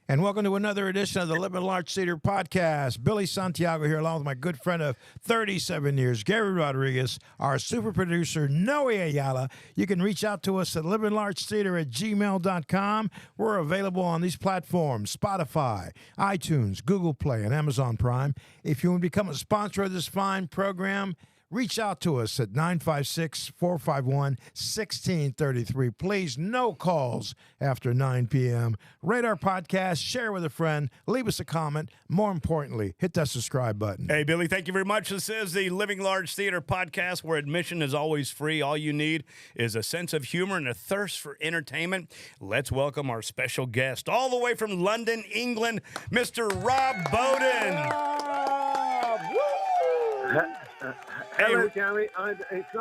And welcome to another edition of the Living Large Theater Podcast. Billy Santiago here, along with my good friend of 37 years, Gary Rodriguez, our super producer, Noe Ayala. You can reach out to us at livinglargetheater@gmail.com. We're available on these platforms, Spotify, iTunes, Google Play, and Amazon Prime. If you want to become a sponsor of this fine program, reach out to us at 956-451-1633. Please, no calls after 9 p.m. Rate our podcast, share with a friend, leave us a comment. More importantly, hit that subscribe button. Hey, Billy, thank you very much. This is the Living Large Theater Podcast, where admission is always free. All you need is a sense of humor and a thirst for entertainment. Let's welcome our special guest, all the way from London, England, Mr. Rob Boden. Hello, Gary. It's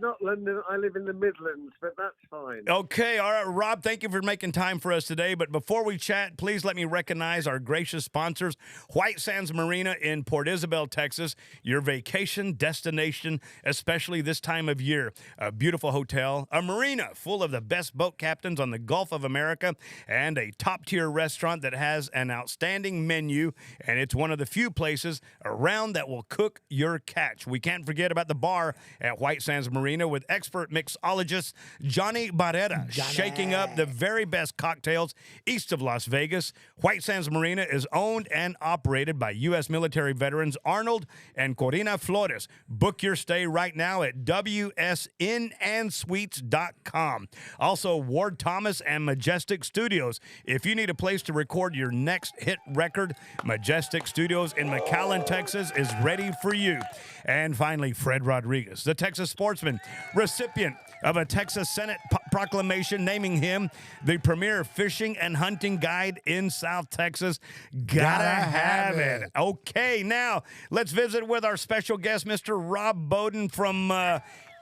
not London. I live in the Midlands, but that's fine. Okay, all right, Rob, thank you for making time for us today. But before we chat, please let me recognize our gracious sponsors, White Sands Marina in Port Isabel, Texas, your vacation destination, especially this time of year. A beautiful hotel, a marina full of the best boat captains on the Gulf of America, and a top-tier restaurant that has an outstanding menu, and it's one of the few places around that will cook your catch. We can't forget about the bar at White Sands Marina with expert mixologist Johnny Barrera, shaking up the very best cocktails east of Las Vegas. White Sands Marina is owned and operated by U.S. military veterans Arnold and Corina Flores. Book your stay right now at wsnandsuites.com. Also, Ward Thomas and Majestic Studios. If you need a place to record your next hit record, Majestic Studios in McAllen, Texas is ready for you. And finally, Fred Rodriguez, the Texas sportsman, recipient of a Texas Senate proclamation naming him the premier fishing and hunting guide in South Texas. Gotta have it. Okay, now let's visit with our special guest, Mr. Rob Boden from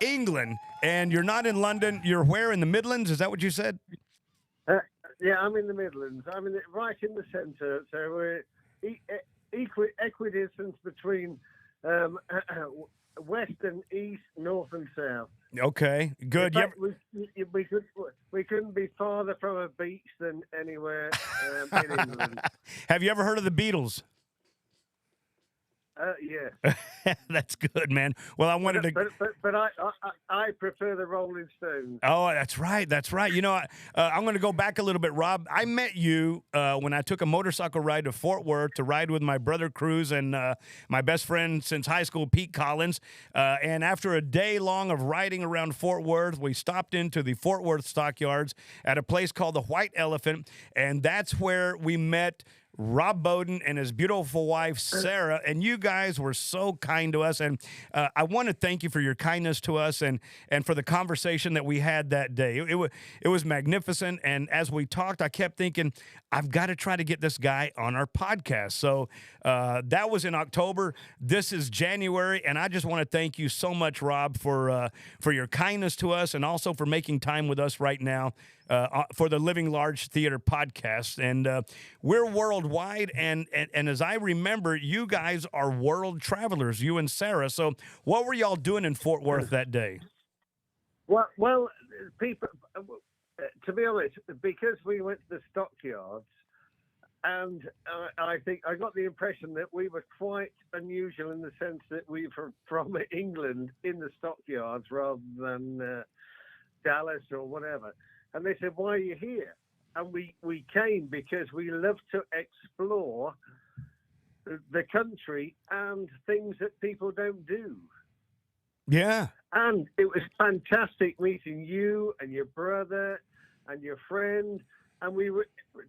England. And you're not in London. You're where, in the Midlands? Is that what you said? Yeah, I'm in the Midlands. I'm right in the centre. So we're equidistant between west and east, north and south. Okay, good. In fact, we couldn't be farther from a beach than anywhere in England. Have you ever heard of the Beatles? Yeah. That's good, man. Well, I wanted to. But I prefer the Rolling Stones. Oh, that's right. That's right. You know, I'm going to go back a little bit, Rob. I met you when I took a motorcycle ride to Fort Worth to ride with my brother Cruz and my best friend since high school, Pete Collins. And after a day long of riding around Fort Worth, we stopped into the Fort Worth stockyards at a place called the White Elephant, and that's where we met Rob Boden and his beautiful wife, Sarah, and you guys were so kind to us, and I want to thank you for your kindness to us and for the conversation that we had that day. It was magnificent, and as we talked, I kept thinking, I've got to try to get this guy on our podcast. So that was in October. This is January, and I just want to thank you so much, Rob, for your kindness to us and also for making time with us right now for the Living Large Theater Podcast. And we're worldwide, and as I remember, you guys are world travelers, you and Sarah. So what were y'all doing in Fort Worth that day? Well, people, to be honest, because we went to the stockyards, and I think I got the impression that we were quite unusual in the sense that we were from England in the stockyards rather than Dallas or whatever. And they said, why are you here? And we came because we love to explore the country and things that people don't do. Yeah. And it was fantastic meeting you and your brother and your friend. And we were,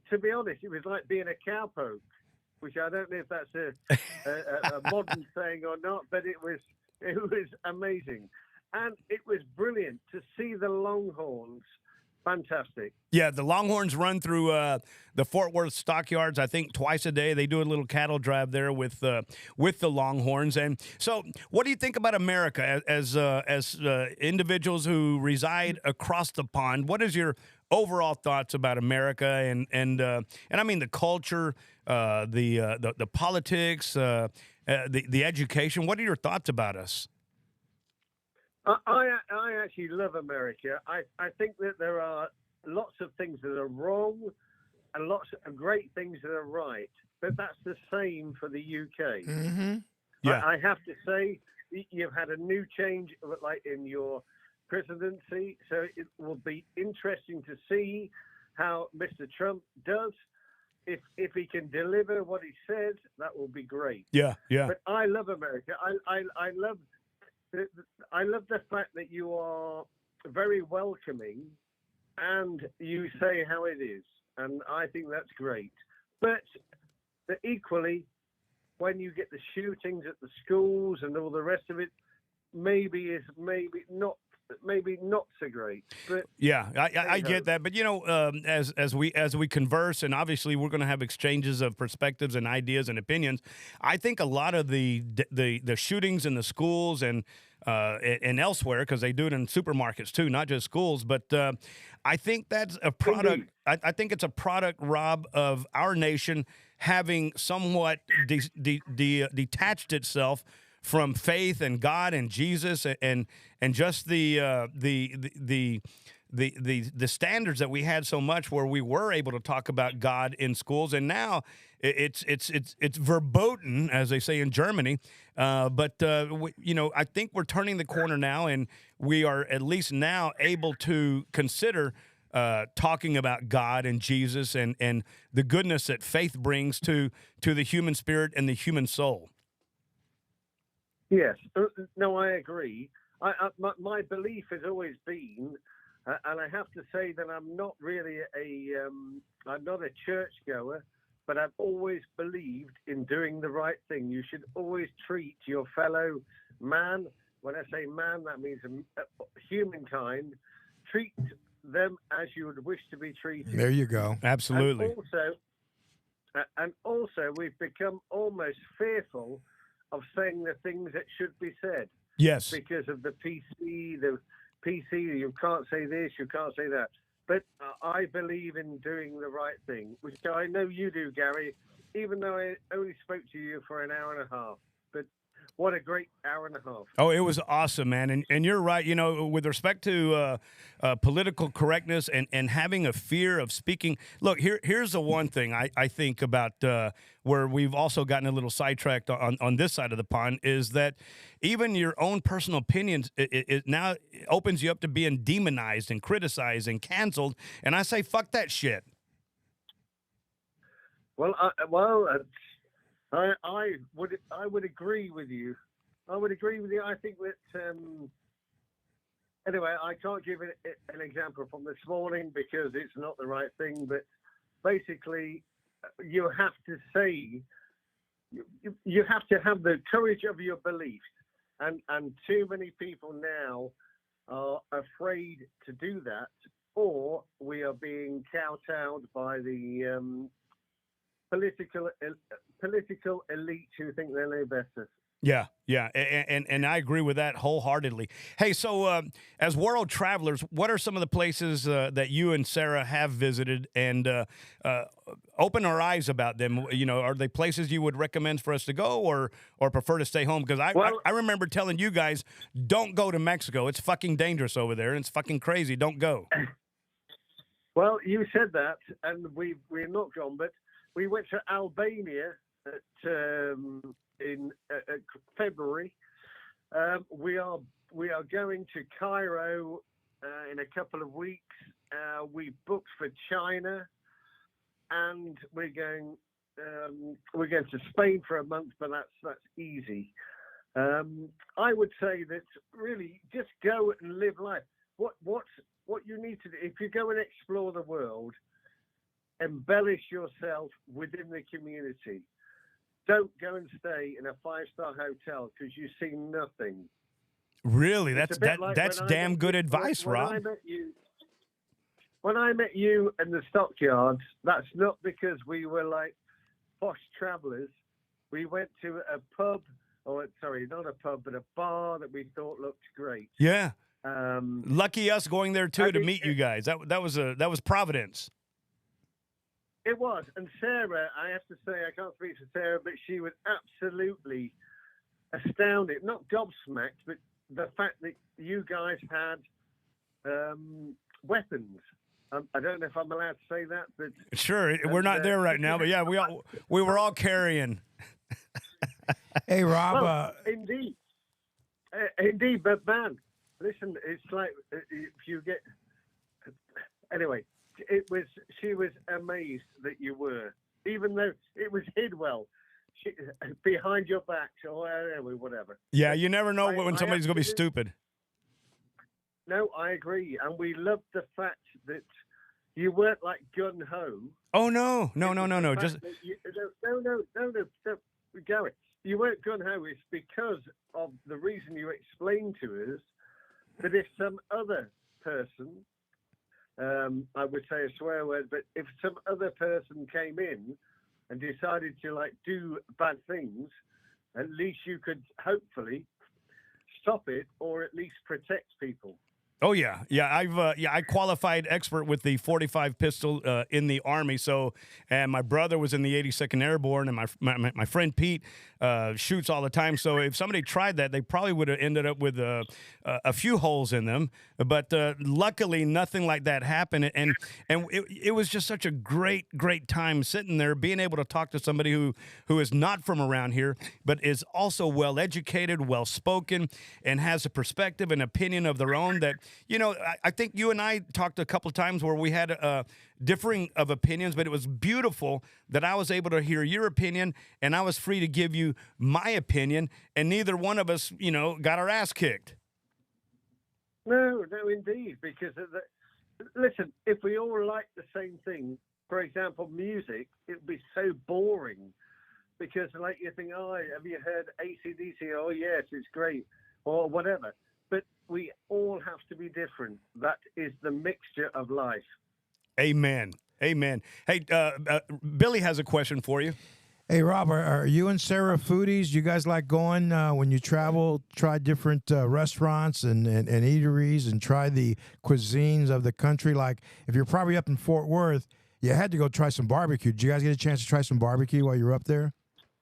to be honest, it was like being a cowpoke, which I don't know if that's a modern saying or not, but it was amazing. And it was brilliant to see the Longhorns. Fantastic. Yeah, the Longhorns run through the Fort Worth stockyards, I think, twice a day. They do a little cattle drive there with the Longhorns. And so what do you think about America as individuals who reside across the pond? What is your overall thoughts about America and I mean the culture, the politics, the education? What are your thoughts about us? I actually love America. I think that there are lots of things that are wrong, and lots of great things that are right. But that's the same for the UK. Mm-hmm. Yeah. I have to say, you've had a new change, like in your presidency, so it will be interesting to see how Mr. Trump does. If he can deliver what he says, that will be great. Yeah. Yeah. But I love America. I love the fact that you are very welcoming and you say how it is, and I think that's great. But equally, when you get the shootings at the schools and all the rest of it, maybe not so great. But Yeah, I get that, but as we converse, and obviously we're going to have exchanges of perspectives and ideas and opinions. I think a lot of the shootings in the schools and elsewhere, because they do it in supermarkets too, not just schools. But I think that's a product. I think it's a product, Rob, of our nation having somewhat detached itself from faith and God and Jesus and just the standards that we had so much, where we were able to talk about God in schools, and now it's verboten, as they say in Germany. But I think we're turning the corner now, and we are at least now able to consider talking about God and Jesus and the goodness that faith brings to the human spirit and the human soul. Yes, no, I agree. My belief has always been, and I have to say that I'm not really I'm not a churchgoer, but I've always believed in doing the right thing. You should always treat your fellow man. When I say man, that means humankind. Treat them as you would wish to be treated. There you go. Absolutely. And also, we've become almost fearful of saying the things that should be said. Yes. Because of the PC, you can't say this, you can't say that. But I believe in doing the right thing, which I know you do, Gary, even though I only spoke to you for an hour and a half. But what a great hour and a half. Oh, it was awesome, man. And you're right. With respect to political correctness and having a fear of speaking. Look, here's the one thing I think about where we've also gotten a little sidetracked on this side of the pond, is that even your own personal opinions, it now opens you up to being demonized and criticized and canceled. And I say, fuck that shit. Well, I would agree with you. I think that anyway, I can't give an example from this morning because it's not the right thing. But basically, you have to say you have to have the courage of your beliefs, and too many people now are afraid to do that, or we are being kowtowed by the political elite who think they know better. Yeah, and I agree with that wholeheartedly. Hey, so as world travelers, what are some of the places that you and Sarah have visited, and open our eyes about them? Are they places you would recommend for us to go, or prefer to stay home? Because I remember telling you guys, don't go to Mexico. It's fucking dangerous over there, and it's fucking crazy. Don't go. Well, you said that, and we're not gone, but we went to Albania in February. We are going to Cairo in a couple of weeks. We booked for China, and we're going to Spain for a month, but that's easy. I would say that really just go and live life. What you need to do if you go and explore the world, embellish yourself within the community. Don't go and stay in a 5-star hotel because you see nothing. Really, that's damn good advice, Rob. When I met you in the stockyards, that's not because we were like posh travelers. We went to a pub, not a pub, but a bar that we thought looked great. Yeah. Lucky us going there too to meet you guys. That was Providence. It was, and Sarah, I have to say, I can't speak for Sarah, but she was absolutely astounded, not gobsmacked, but the fact that you guys had weapons. I don't know if I'm allowed to say that, but Sure, we're not there right now, but yeah, we were all carrying. Hey, Rob. well, indeed, but man, listen, it's like if you get anyway. She was amazed that you were, even though it was hid well, behind your back or whatever. Yeah, you never know I when somebody's going to be stupid. No, I agree, and we loved the fact that you weren't like gun ho. Oh no. Just No. Gary, you weren't gun ho. It's because of the reason you explained to us that if some other person, I would say a swear word, but if some other person came in and decided to like do bad things, at least you could hopefully stop it or at least protect people. Oh yeah. I qualified expert with the .45 pistol in the Army. So, and my brother was in the 82nd Airborne, and my friend Pete shoots all the time. So if somebody tried that, they probably would have ended up with a few holes in them. But luckily, nothing like that happened. And it was just such a great time sitting there, being able to talk to somebody who is not from around here, but is also well educated, well spoken, and has a perspective and opinion of their own that. You know, I think you and I talked a couple of times where we had differing of opinions, but it was beautiful that I was able to hear your opinion and I was free to give you my opinion, and neither one of us, got our ass kicked. No, indeed, because listen, if we all like the same thing, for example, music, it would be so boring because, like, you think, oh, have you heard AC/DC? Oh, yes, it's great, or whatever. But we all have to be different. That is the mixture of life. Amen. Hey, Billy has a question for you. Hey, Rob, are you and Sarah foodies? You guys like going when you travel, try different restaurants and eateries and try the cuisines of the country? Like, if you're probably up in Fort Worth, you had to go try some barbecue. Did you guys get a chance to try some barbecue while you were up there?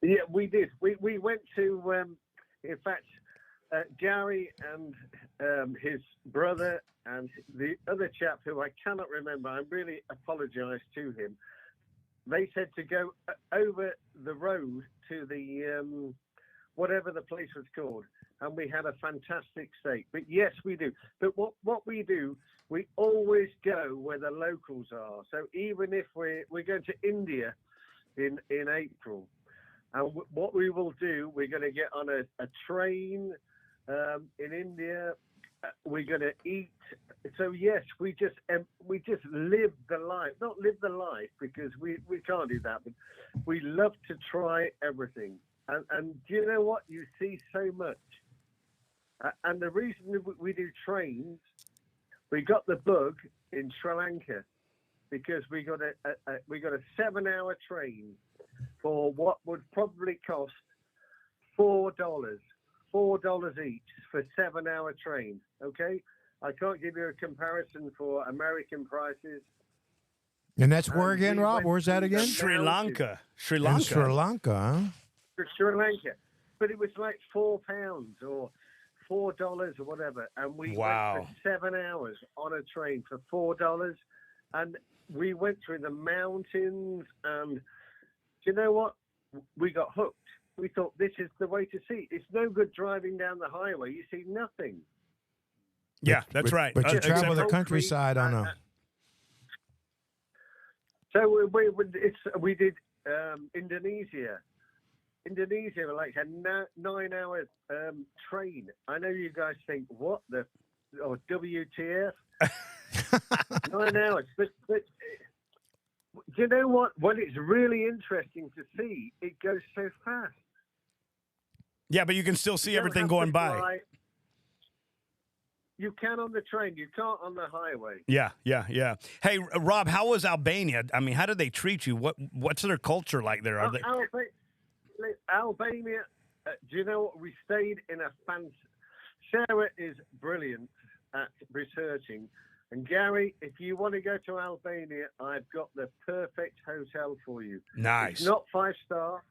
Yeah, we did. We went to, in fact, Gary and his brother and the other chap who I cannot remember, I really apologise to him. They said to go over the road to the, whatever the place was called, and we had a fantastic steak. But yes, we do. But what we do, we always go where the locals are. So even if we're going to India in April, and what we will do, we're going to get on a train in India. We're going to eat. So yes, we just live the life. Not live the life because we can't do that, but we love to try everything. And do you know what? You see so much. And the reason we do trains, we got the bug in Sri Lanka because we got a 7-hour train for what would probably cost $4 each for 7-hour train. Okay, I can't give you a comparison for American prices. And that's where again, Rob? Where's that again? Sri Lanka. In Sri Lanka, huh? For Sri Lanka, but it was like £4 or $4 or whatever, and we went for 7 hours on a train for $4, and we went through the mountains, and do you know what? We got hooked. We thought this is the way to see. It's no good driving down the highway. You see nothing. Yeah, that's right. But you travel the countryside on a. So we did Indonesia. Indonesia, like a 9-hour train. I know you guys think what the WTF? 9 hours, but do you know what? When it's really interesting to see, it goes so fast. Yeah, but you can still see everything going by. Fly. You can on the train. You can't on the highway. Yeah. Hey, Rob, how was Albania? I mean, how did they treat you? What's their culture like there? Are they... Albania, do you know what? We stayed in a fancy... Sarah is brilliant at researching. And Gary, if you want to go to Albania, I've got the perfect hotel for you. Nice. It's not 5-star.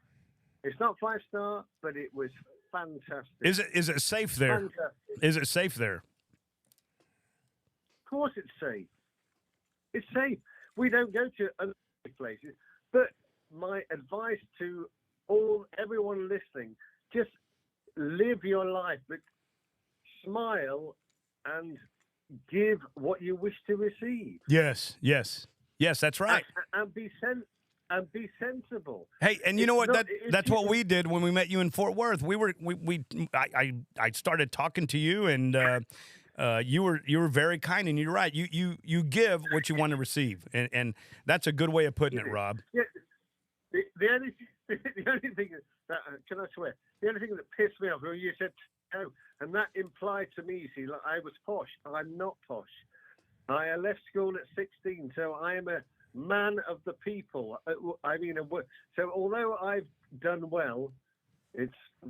It's not 5-star, but it was fantastic. Is it safe there? Fantastic. Is it safe there? Of course it's safe. It's safe. We don't go to other places. But my advice to everyone listening, just live your life, but smile and give what you wish to receive. Yes, that's right. And be sensible. Hey, and you It's know what? not- That's what we did when we met you in Fort Worth. I started talking to you, and you were very kind, and you're right. You give what you want to receive, and that's a good way of putting it, Rob. Yeah, the only the only thing that can I swear? The only thing that pissed me off when you said no, and that implied to me, you see, like I was posh. I'm not posh. I left school at 16, so I am a man of the people. So although I've done well,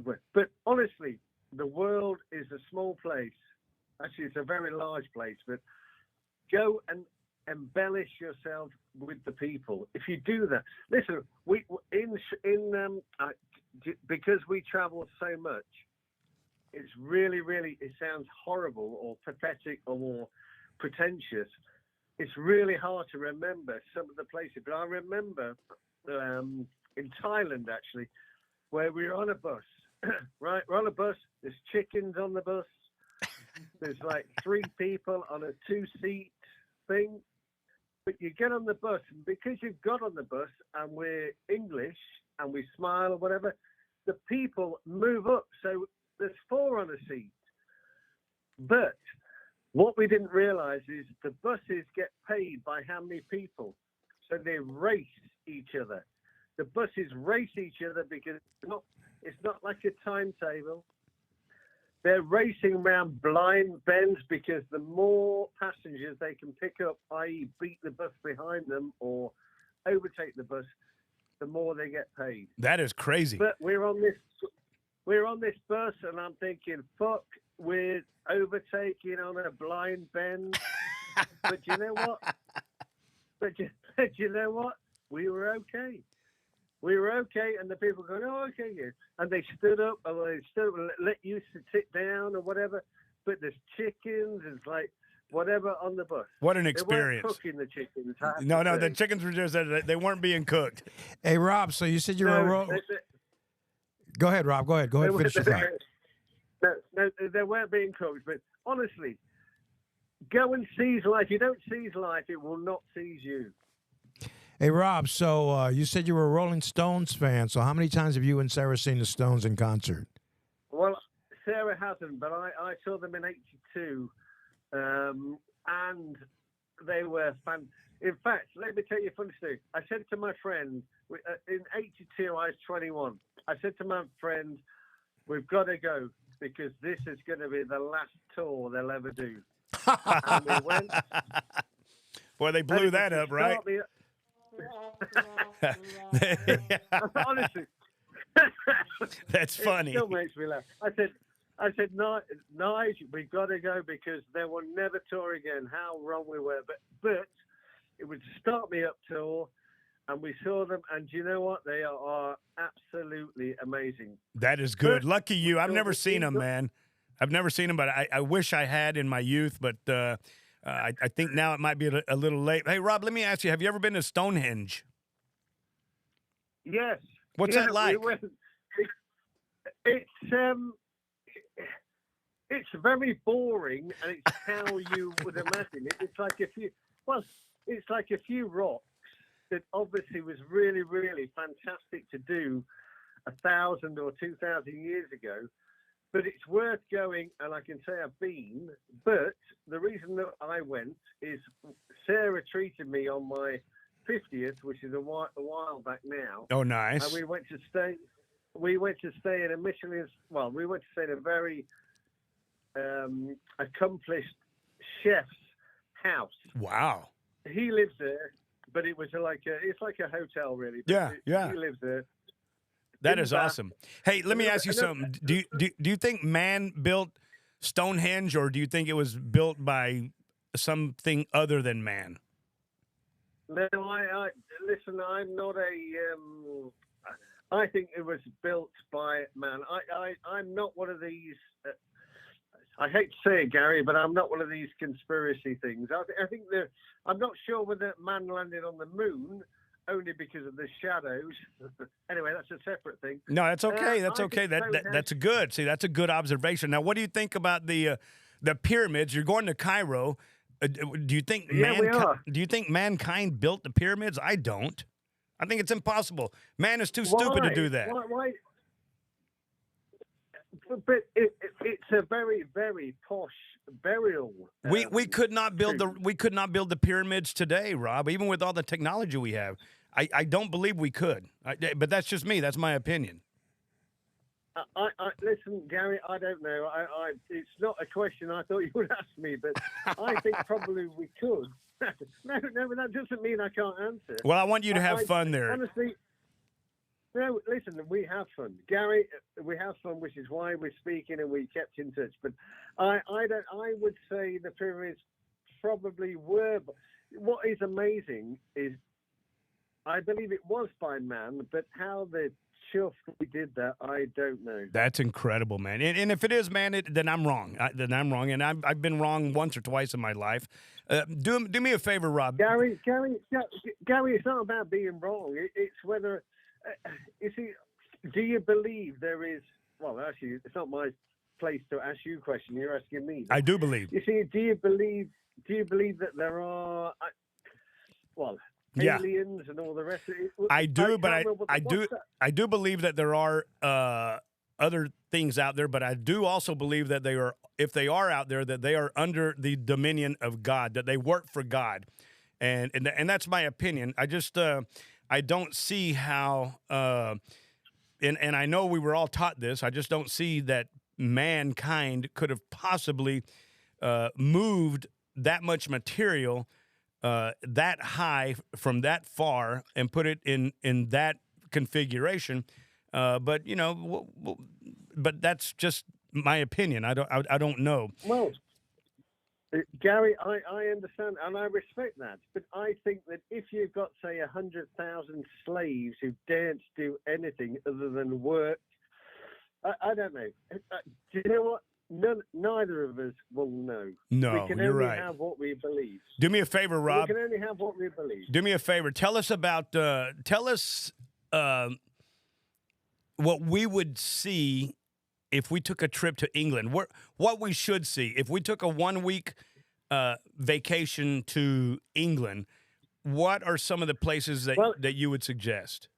but honestly, the world is a small place. Actually, it's a very large place, but go and embellish yourself with the people. If you do that, listen, because we travel so much, it's really, really, it sounds horrible or pathetic or pretentious. It's really hard to remember some of the places, but I remember in Thailand, actually, where we were on a bus, right? We're on a bus, there's chickens on the bus, there's like 3 people on a 2-seat thing, but you get on the bus, and because you've got on the bus and we're English and we smile or whatever, the people move up, so there's 4 on a seat. But what we didn't realize is the buses get paid by how many people. So they race each other. The buses race each other because it's not like a timetable. They're racing around blind bends because the more passengers they can pick up, i.e. beat the bus behind them or overtake the bus, the more they get paid. That is crazy. But we're on this bus, and I'm thinking, fuck, we're overtaking on a blind bend. But you know what? But you know what? We were okay. We were okay, and the people going, oh, okay, yeah. And they stood up, or they stood up and let you sit down or whatever. But there's chickens, and like whatever on the bus. What an They experience. weren't cooking the chickens. No, the chickens were just, they weren't being cooked. Hey, Rob, so you said you were Go ahead, Rob. Go ahead. Finish your thought. No, they weren't being cooked. But honestly, go and seize life. If you don't seize life, it will not seize you. Hey, Rob, so you said you were a Rolling Stones fan. So how many times have you and Sarah seen the Stones in concert? Well, Sarah hasn't, but I saw them in '82, and they were fun. In fact, let me tell you a funny story. I said to my friend, in '82, I was 21. I said to my friend, we've got to go because this is going to be the last tour they'll ever do. And we went. Boy, they blew that up, right? Honestly. That's funny. It still makes me laugh. I said, Nige, we've got to go because they will never tour again. How wrong we were. But it would start me up tour, and we saw them, and you know what? They are absolutely amazing. That is good. Lucky you. I've never seen them, man. I've never seen them, but I wish I had in my youth, but I think now it might be a little late. Hey, Rob, let me ask you, have you ever been to Stonehenge? Yes. What's that like? It's very boring, and it's how you would imagine it. It's like a few rocks that obviously was really, really fantastic to do 1,000 or 2,000 years ago. But it's worth going, and I can say I've been. But the reason that I went is Sarah treated me on my 50th, which is a while back now. Oh, nice. And we went to stay in a Michelin's. Well, we went to stay in a very accomplished chef's house. Wow. He lives there, but it's like a hotel, really. Yeah. He lives there. That is awesome. Hey, let me ask you something. Do you think man built Stonehenge, or do you think it was built by something other than man? No, listen. I'm not I think it was built by man. I'm not one of these. I hate to say it, Gary, but I'm not one of these conspiracy things. I think I'm not sure whether man landed on the moon only because of the shadows. Anyway, that's a separate thing. No, that's okay. That's I okay. think That's good. See, that's a good observation. Now, what do you think about the pyramids? You're going to Cairo. Do you think Yeah, we are. do you think mankind built the pyramids? I don't. I think it's impossible. Man is too stupid to do that. Why? But it's a very, very posh burial. We could not build the pyramids today, Rob. Even with all the technology we have, I don't believe we could. But that's just me. That's my opinion. I listen, Gary. I don't know. It's not a question I thought you would ask me, but I think probably we could. No, but that doesn't mean I can't answer. Well, I want you to have fun there. Honestly, no. Listen, we have fun, Gary. We have fun, which is why we're speaking and we kept in touch. But I would say the pyramids probably were. But what is amazing is, I believe it was by man, but how the chuff we did that, I don't know. That's incredible, man. And if it is, man, then I'm wrong. And I've been wrong once or twice in my life. Do me a favor, Rob. Gary, it's not about being wrong. It's whether you see. Do you believe there is? Well, actually, it's not my place to ask you a question. You're asking me. I do believe. You see, do you believe that there are? Aliens and all the rest of it. I do, but I do believe that there are other things out there, but I do also believe that if they are out there, that they are under the dominion of God, that they work for God, and that's my opinion. I just I don't see how, and I know we were all taught this. I just don't see that mankind could have possibly moved that much material that high from that far and put it in that configuration. But but that's just my opinion. I don't know. Well, Gary, I understand and I respect that, but I think that if you've got, say, 100,000 slaves who daren't do anything other than work, I don't know. Do you know what? Neither of us will know. No, we can you're only right. have what we believe. Do me a favor, Rob. We can only have what we believe. Do me a favor. Tell us what we would see if we took a trip to England. What we should see if we took a 1-week vacation to England. What are some of the places that you would suggest?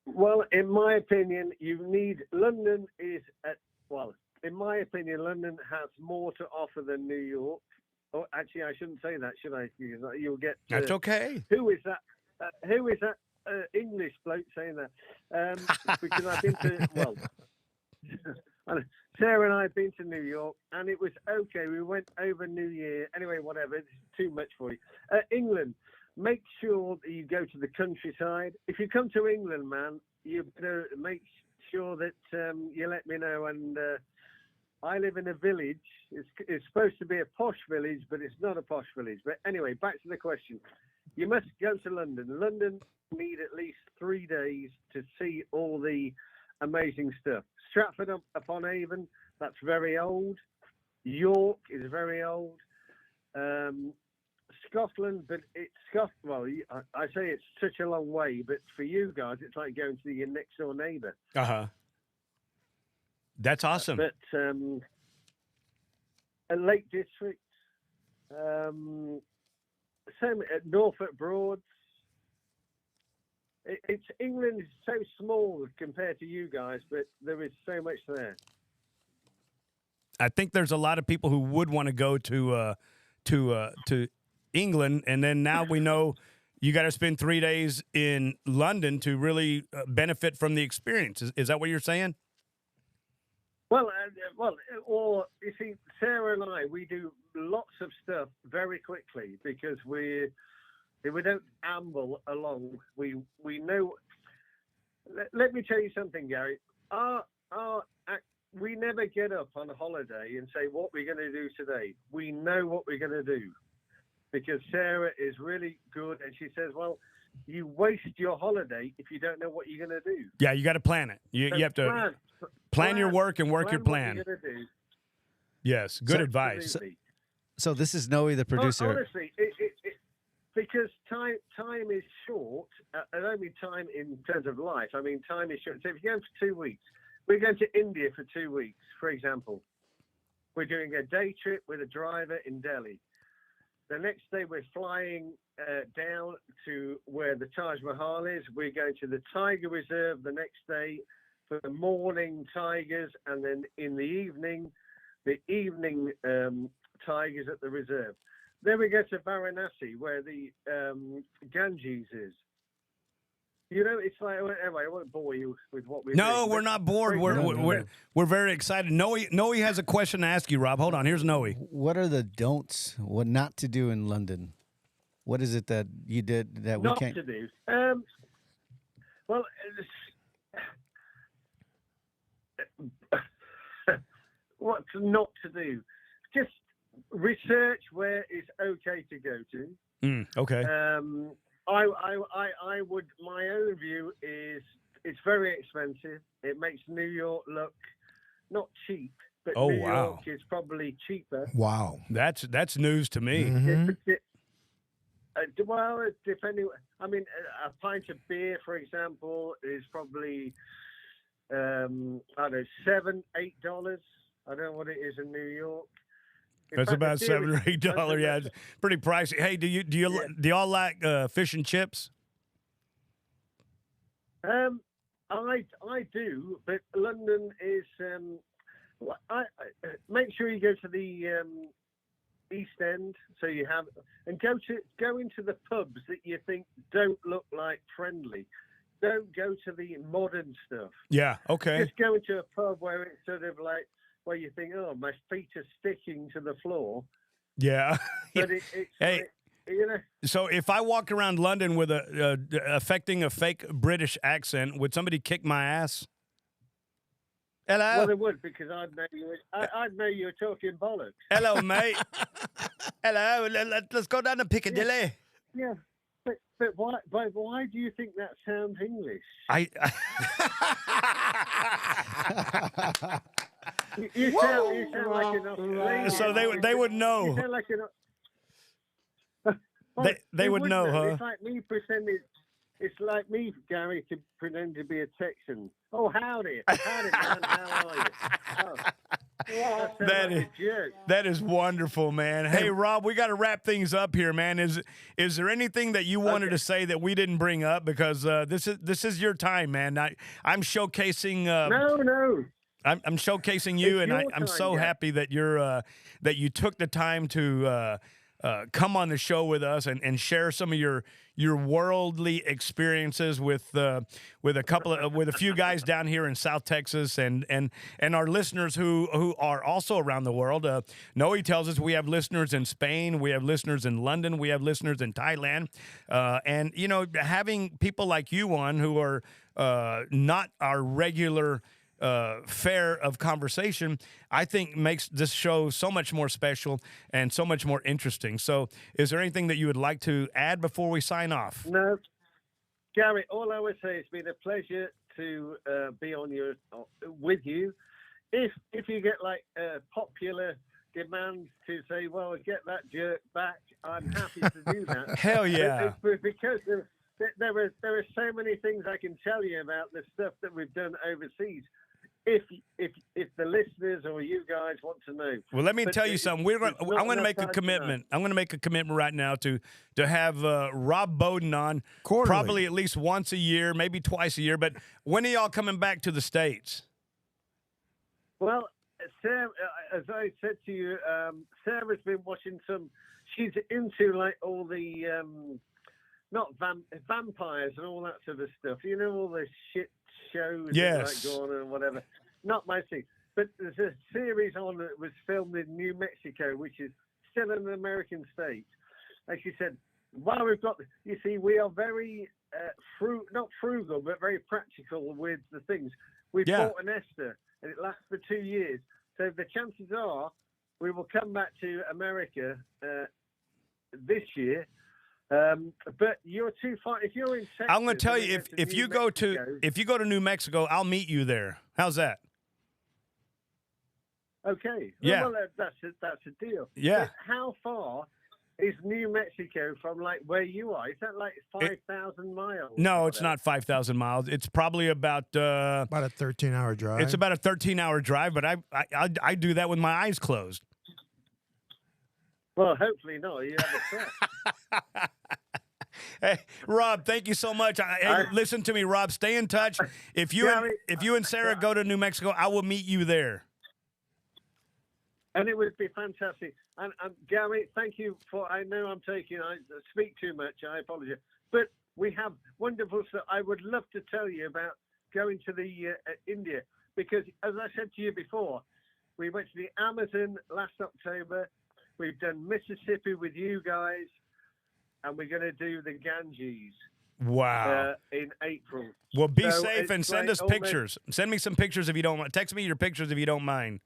Well, in my opinion, London is in my opinion, London has more to offer than New York. Oh, actually, I shouldn't say that, should I? Because you'll get. That's okay. Who is that? Who is that English bloke saying that? Because I've been to Sarah and I have been to New York, and it was okay. We went over New Year. Anyway, whatever. It's too much for you. England. Make sure that you go to the countryside. If you come to England, man, you better make sure that you let me know. And I live in a village. It's supposed to be a posh village, but it's not a posh village. But anyway, back to the question. You must go to London. London need at least 3 days to see all the amazing stuff. Stratford upon Avon, that's very old. York is very old. Scotland, but I say it's such a long way, but for you guys, it's like going to your next door neighbour. That's awesome. But a Lake District, same at Norfolk Broads. England is so small compared to you guys, but there is so much there. I think there's a lot of people who would want to go to England, and then now we know you got to spend 3 days in London to really benefit from the experience. Is that what you're saying? Well, or you see, Sarah and I, we do lots of stuff very quickly because we don't amble along. We know. Let me tell you something, Gary. We never get up on a holiday and say what we're going to do today. We know what we're going to do because Sarah is really good, and she says, "Well, you waste your holiday if you don't know what you're going to do." Yeah, you got to plan it. You have to plan your work and work your plan. What you're gonna do. Yes, good advice. Absolutely. So this is Noe, the producer. Honestly, because time is short. I don't mean time in terms of life. I mean time is short. So if you're going for 2 weeks, we're going to India for 2 weeks, for example. We're doing a day trip with a driver in Delhi. The next day we're flying down to where the Taj Mahal is. We're going to the Tiger Reserve the next day for the morning tigers, and then in the evening tigers at the reserve. Then we go to Varanasi, where the Ganges is. You know, it's like, anyway, I won't bore you with what we're No, doing. we're not bored. We're very excited. Noe has a question to ask you, Rob. Hold on. Here's Noe. What are the don'ts? What not to do in London? What is it that you did that we Not can't? to do. Well, what not to do? Just research where it's okay to go to. Okay. I would. My own view is it's very expensive. It makes New York look not cheap, but Oh, New wow. York is probably cheaper. Wow. That's news to me. Mhm. Well, depending. I mean, a pint of beer, for example, is probably I don't know, $7, $8. I don't know what it is in New York. In That's fact, the about beer $7 or is $8. Yeah, it's pretty pricey. Hey, do y'all like fish and chips? I do, but London is. I make sure you go to the East End, so you have, and go into the pubs that you think don't look like friendly. Don't go to the modern stuff. Yeah. Okay. Just go into a pub where it's sort of like where you think, oh, my feet are sticking to the floor. Yeah. But it's Hey. like, you know. So if I walked around London with affecting a fake British accent, would somebody kick my ass? Hello. Well, they would, because I'd know you were talking bollocks. Hello, mate. Hello. Let's go down to Piccadilly. Yeah, but why do you think that sounds English? You sound like an Australian. So they would know. You sound like an. They would know, huh? It's like me pretending. It's like me, Gary, to pretend to be a Texan. Oh, howdy, man. How are you? Oh. That is wonderful, man. Hey, Rob, we got to wrap things up here, man. Is there anything that you wanted to say that we didn't bring up? Because this is your time, man. I'm showcasing. No. I'm showcasing you, and I'm so happy that that you took the time to come on the show with us and share some of your worldly experiences with a few guys down here in South Texas and our listeners who are also around the world. Noe tells us we have listeners in Spain, we have listeners in London, we have listeners in Thailand, and you know, having people like you on who are not our regular fare of conversation, I think makes this show so much more special and so much more interesting. So is there anything that you would like to add before we sign off? No. Gary, all I would say, it's been a pleasure to be on with you. If you get like popular demand to say, well, get that jerk back, I'm happy to do that. Hell yeah. Because there are so many things I can tell you about the stuff that we've done overseas. If the listeners or you guys want to know. Well, let me tell you something. I'm going to make a commitment. I'm going to make a commitment right now to have Rob Boden on Quarterly. Probably at least once a year, maybe twice a year. But when are y'all coming back to the States? Well, Sarah, as I said to you, Sarah's been watching she's into like all the not vampires and all that sort of stuff. You know, all the shit shows Yes. that like go on and whatever. Not my thing. But there's a series on that was filmed in New Mexico, which is still an American state. As she said, while we've got, you see, we are very not frugal, but very practical with the things. We bought an Esther, and it lasts for 2 years. So the chances are we will come back to America this year. But you're too far. If you're in Texas, I'm going to tell you, if New you go Mexico, to New Mexico, I'll meet you there. How's that? Okay. Yeah. Well, that's a deal. Yeah. But how far is New Mexico from like where you are? Is that like 5,000 miles? No, or it's whatever? not 5,000 miles. It's probably about About a 13-hour drive. it's about a 13-hour drive, but I do that with my eyes closed. Well, hopefully not. You have a threat. Hey, Rob, thank you so much. Hey, listen to me, Rob. Stay in touch. If you and Sarah go to New Mexico, I will meet you there. And it would be fantastic. And Gary, thank you for. I know I speak too much. I apologize. But we have wonderful stuff. I would love to tell you about going to the India because, as I said to you before, we went to the Amazon last October. We've done Mississippi with you guys, and we're going to do the Ganges. Wow. In April. Well, be So safe and it's send like us pictures. Send me some pictures if you don't mind. Text me your pictures if you don't mind.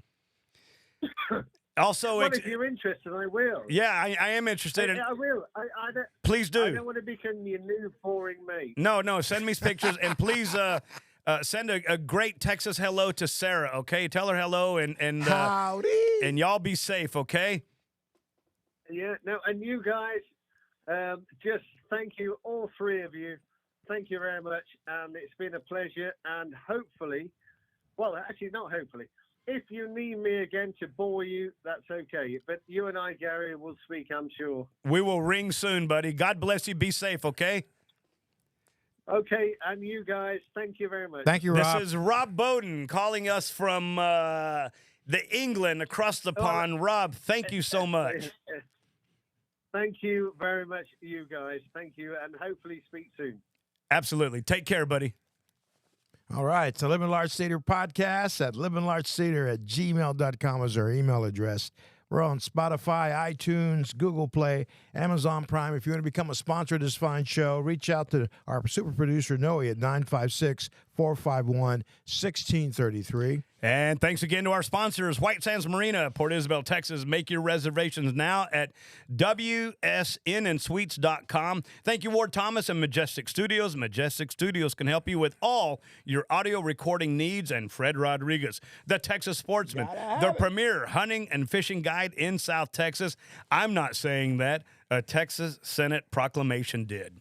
Also, well, if you're interested, I will. Yeah, I am interested. I will. I don't, please do. I don't want to become your new boring mate. No. Send me pictures and please send a great Texas hello to Sarah. Okay, tell her hello and howdy, and y'all be safe. Okay. Yeah. No, and you guys, just thank you, all three of you. Thank you very much, and it's been a pleasure. And hopefully, well, actually, not hopefully. If you need me again to bore you, that's okay. But you and I, Gary, will speak, I'm sure. We will ring soon, buddy. God bless you. Be safe, okay? Okay, and you guys, thank you very much. Thank you, Rob. This is Rob Boden calling us from the England across the pond. Rob, thank you so much. Thank you very much, you guys. Thank you, and hopefully speak soon. Absolutely. Take care, buddy. All right. So Living Large Theater podcast at livinglargetheater@gmail.com is our email address. We're on Spotify, iTunes, Google Play, Amazon Prime. If you want to become a sponsor of this fine show, reach out to our super producer, Noe, at 956-451-1633. And thanks again to our sponsors, White Sands Marina, Port Isabel, Texas. Make your reservations now at wsnandsuites.com. Thank you, Ward Thomas and Majestic Studios. Majestic Studios can help you with all your audio recording needs. And Fred Rodriguez, the Texas Sportsman, the premier hunting and fishing guide in South Texas. I'm not saying that. A Texas Senate proclamation did.